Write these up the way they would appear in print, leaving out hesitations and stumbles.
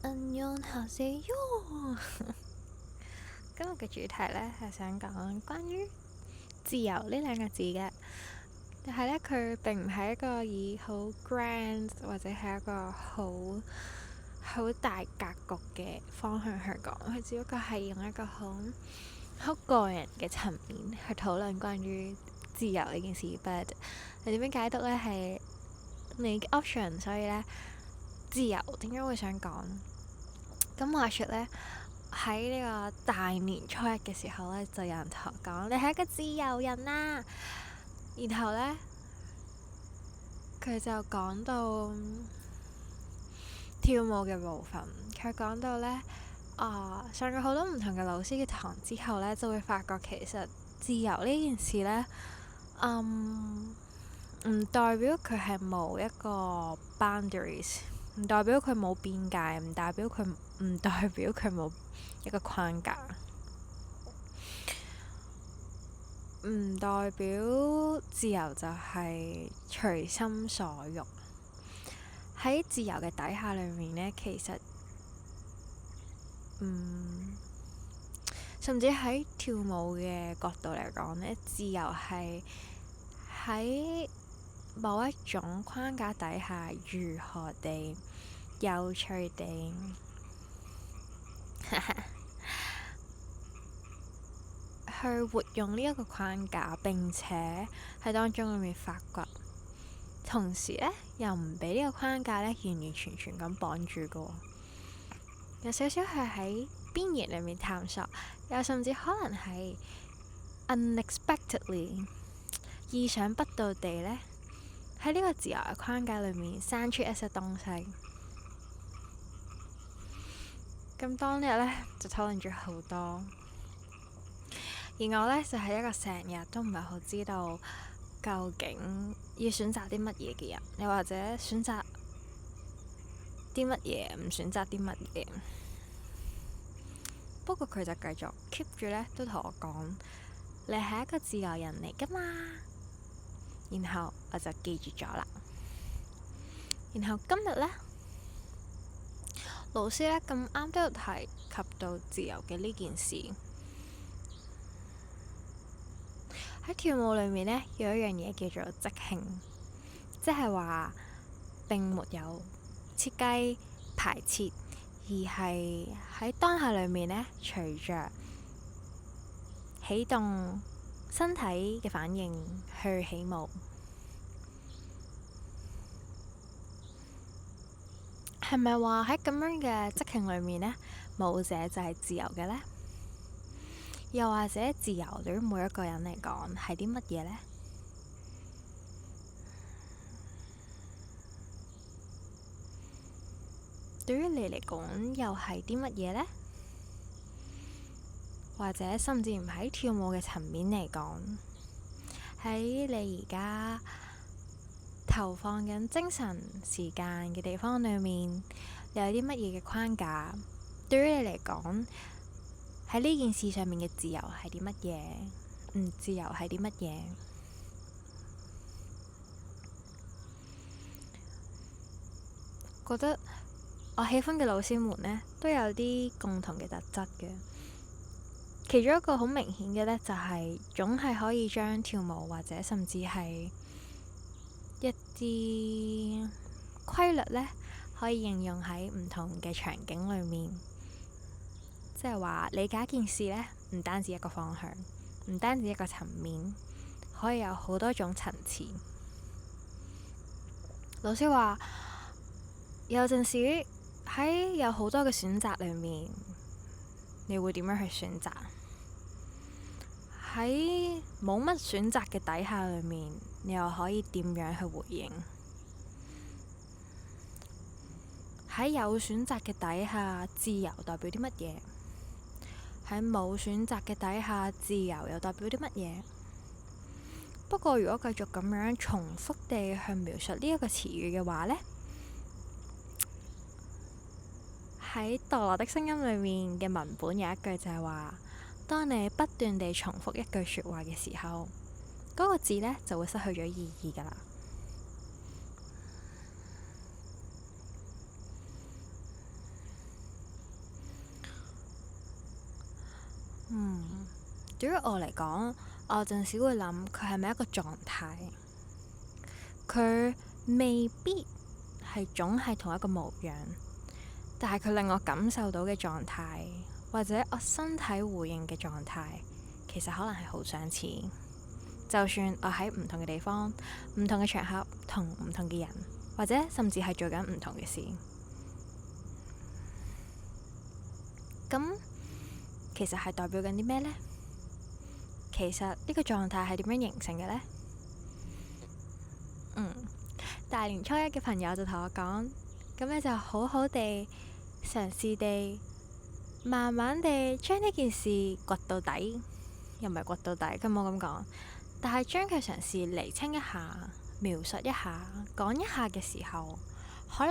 안녕 하세요。今日嘅主題呢，係想講關於自由呢兩個字嘅，但係呢，佢並唔係一個以好 grand 或者係一個好大格局嘅方向去講，佢只不過係用一個好個人嘅層面去討論關於自由呢件事。But 你點樣解讀呢？係你嘅 option，所以呢，自由點解會想講？咁話說呢，喺呢個大年初一嘅時候呢，就有人同我講：你係一個自由人啦。然後呢，佢就講到跳舞嘅部分。佢講到呢，上過好多唔同嘅老師嘅堂之後呢，就會發覺其實自由呢件事呢，唔代表佢係冇一個 boundaries，唔代表佢冇邊界，唔代表佢冇一個框架，唔代表自由就係隨心所欲。喺自由嘅底下裏面呢，其實甚至喺跳舞嘅角度嚟講呢，自由係喺某一種框架底下，如何地有趣地去活用呢一個框架，並且喺當中裏面發掘，同時呢，又唔俾呢個框架呢完完全全咁綁住嘅，有少少係喺邊緣裏面探索，又甚至可能係 unexpectedly 意想不到地呢，喺呢個自由嘅框架裏面生出一些東西。咁當日呢，就討論咗好多，而我呢，就係一個成日都唔係好知道究竟要選擇啲乜嘢嘅人，又或者選擇啲乜嘢，唔選擇啲乜嘢。不過佢就繼續 keep 住呢，都同我講：你係一個自由人嚟㗎嘛。然後我就記住咗啦。然後今日呢，老師呢咁啱都有提及到自由嘅呢件事。喺跳舞裏面呢，有一樣嘢叫做即興，即係話並沒有設計排設，而係喺當下裏面呢，隨着起動身體嘅反應去起舞。係咪話喺咁樣嘅即興裏面呢，舞者就係自由嘅呢？又或者自由對於每一個人嚟講係啲乜嘢呢？對於你嚟講又係啲乜嘢呢？或者甚至唔喺跳舞嘅層面嚟講，喺你而家投放緊精神時間嘅地方裏面，有啲乜嘢嘅框架？對於你嚟講，喺呢件事上面嘅自由係啲乜嘢？唔自由係啲乜嘢？覺得我喜歡嘅老師們呢，都有啲共同嘅特質嘅。其中一個好明顯嘅呢，就係總係可以將跳舞或者甚至係一啲規律呢，可以應用喺唔同嘅場景裏面。即係話理解一件事呢，唔單止一個方向，唔單止一個層面，可以有好多種層次。老師話有陣時喺有好多嘅選擇裏面，你會點樣去選擇？喺冇乜選擇嘅底下裏面，你又可以點樣去回應？喺有選擇嘅底下，自由代表啲乜嘢？喺冇選擇嘅底下，自由又代表啲乜嘢？不過如果繼續咁樣重複地去描述呢一個詞語嘅話呢，喺墮落的聲音裏面嘅文本有一句就係話：當你不斷地重複一句說話嘅時候，嗰個字呢就會失去咗意義㗎喇。對於我嚟講，我有陣時會諗佢係咪一個狀態，佢未必係總係同一個模樣，但係佢令我感受到嘅狀態，或者我身體回應嘅狀態，其實可能係好相似。就算我喺唔同嘅地方、唔同嘅場合、同唔同嘅人，或者甚至係做緊唔同嘅事，咁其實係代表緊啲咩呢？其實呢個狀態係點樣形成嘅呢？大年初一嘅朋友就同我講，咁你就好好地嘗試地慢慢地將呢件事掘到底，又唔係掘到底，佢冇咁講，但係將佢嘗試釐清一下、描述一下、講一下嘅時候，可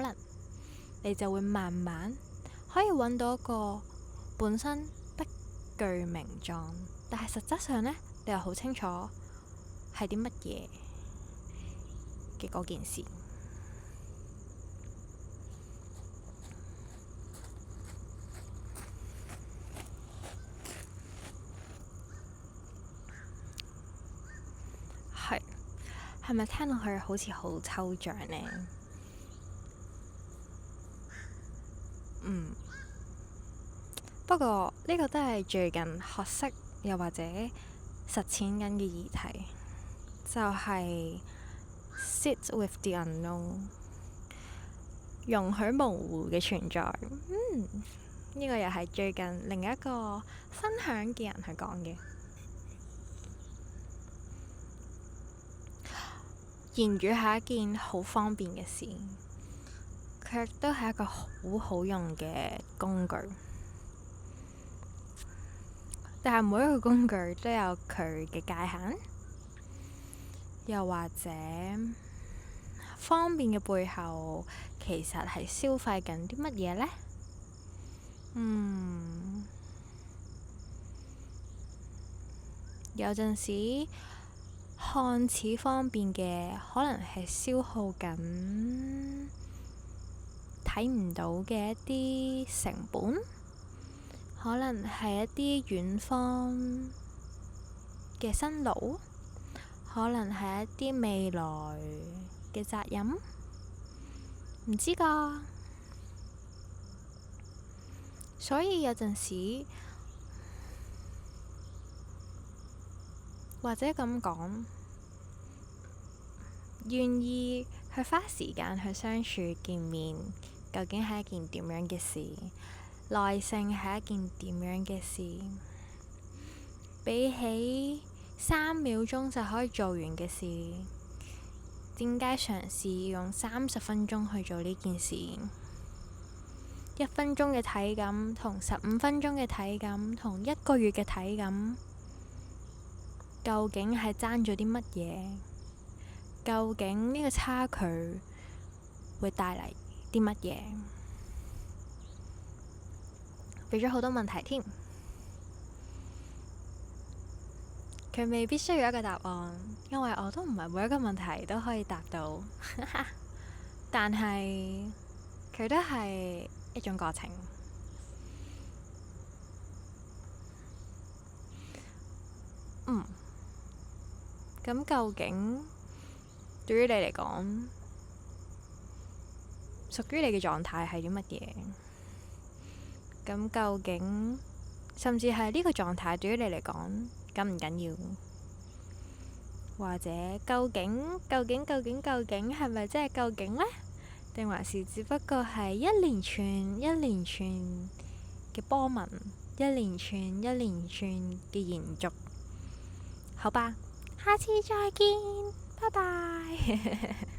能你就會慢慢可以揾到一個本身不具名狀，但係實質上呢，你又好清楚係啲乜嘢嘅嗰件事。係咪聽落去好似好抽象呢？不過呢個都係最近學識又或者實踐緊嘅議題，就係 sit with the unknown， 容許模糊嘅存在。呢個又係最近另一個分享嘅人去講嘅。言語係一件好方便嘅事，卻都係一個好好用嘅工具。但係每一個工具都有佢嘅界限，又或者方便嘅背後，其實係消費緊啲乜嘢呢？有陣時看似方便嘅，可能係消耗緊睇唔到嘅一啲成本，可能係一啲遠方嘅辛勞，可能係一啲未來嘅責任，唔知㗎。所以有陣時，或者咁講，願意去花時間去相處見面，究竟係一件點樣嘅事？耐性係一件點樣嘅事？比起3秒鐘就可以做完嘅事，點解嘗試用30分鐘去做呢件事？1分鐘嘅體感同15分鐘嘅體感同1個月嘅體感，究竟係爭咗啲乜嘢？究竟呢個差距會帶嚟啲乜嘢？俾咗好多問題添，佢未必需要一個答案，因為我都唔係每一個問題都可以答到。但係佢都係一種過程。咁究竟對於你嚟講，屬於你嘅狀態係啲乜嘢？咁究竟，甚至係呢個狀態對於你嚟講緊唔緊要？或者究竟係咪真係究竟呢？定還是只不過係一連串嘅波紋，一連串嘅延續？好吧，下次再見，拜拜。